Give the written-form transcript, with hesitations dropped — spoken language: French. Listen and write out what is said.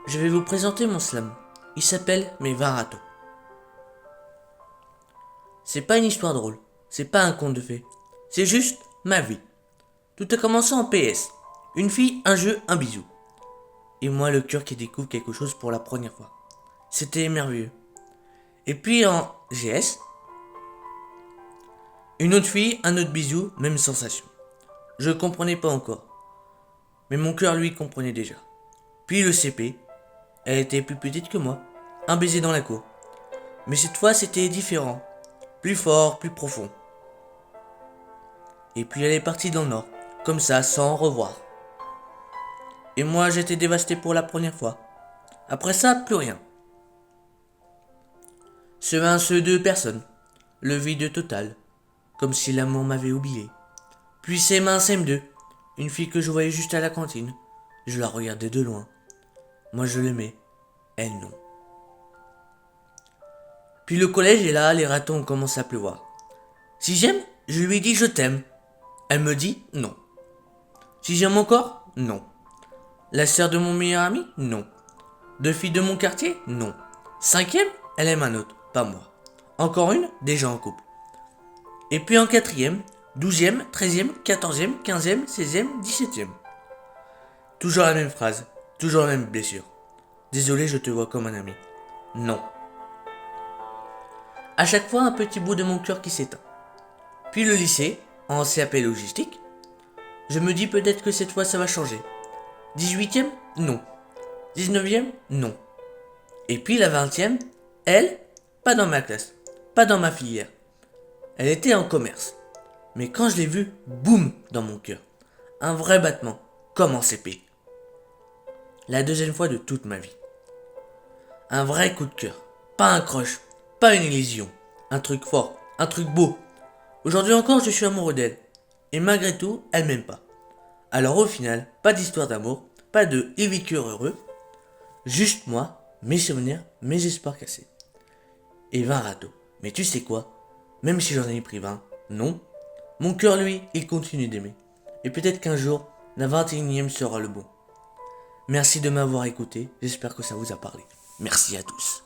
je vais vous présenter mon slam. Il s'appelle Mes 20 râteaux. C'est pas une histoire drôle, c'est pas un conte de fées, c'est juste ma vie. Tout a commencé en PS. Une fille, un jeu, un bisou. Et moi le cœur qui découvre quelque chose pour la première fois. C'était merveilleux. Et puis en GS, une autre fille, un autre bisou, même sensation. Je comprenais pas encore. Mais mon cœur lui comprenait déjà. Puis le CP, elle était plus petite que moi. Un baiser dans la cour. Mais cette fois c'était différent. Plus fort, plus profond. Et puis elle est partie dans le nord. Comme ça, sans revoir. Et moi j'étais dévasté pour la première fois. Après ça, plus rien. Ce deux personnes. Le vide total. Comme si l'amour m'avait oublié. Puis CM1, CM2. Une fille que je voyais juste à la cantine. Je la regardais de loin. Moi je l'aimais. Elle non. Puis le collège est là, les râteaux ont commencé à pleuvoir. Si j'aime, je lui dis je t'aime. Elle me dit non. Si j'aime encore, non. La sœur de mon meilleur ami, non. Deux filles de mon quartier, non. Cinquième, elle aime un autre, pas moi. Encore une, déjà en couple. Et puis en quatrième, 12e, 13e, 14e, 15e, 16e, 17e. Toujours la même phrase, toujours la même blessure. Désolé, je te vois comme un ami. Non. À chaque fois, un petit bout de mon cœur qui s'éteint. Puis le lycée, en CAP logistique. Je me dis peut-être que cette fois ça va changer. 18e, non. 19e, non. Et puis la 20e, elle, pas dans ma classe, pas dans ma filière. Elle était en commerce. Mais quand je l'ai vue, boum, dans mon cœur. Un vrai battement, comme en CP. La deuxième fois de toute ma vie. Un vrai coup de cœur. Pas un crush, pas une illusion. Un truc fort, un truc beau. Aujourd'hui encore, je suis amoureux d'elle. Et malgré tout, elle m'aime pas. Alors au final, pas d'histoire d'amour, pas de « il vit heureux », juste moi, mes souvenirs, mes espoirs cassés. Et 20 râteaux. Mais tu sais quoi? Même si j'en ai pris 20, non. Mon cœur, lui, il continue d'aimer. Et peut-être qu'un jour, la 21e sera le bon. Merci de m'avoir écouté, j'espère que ça vous a parlé. Merci à tous.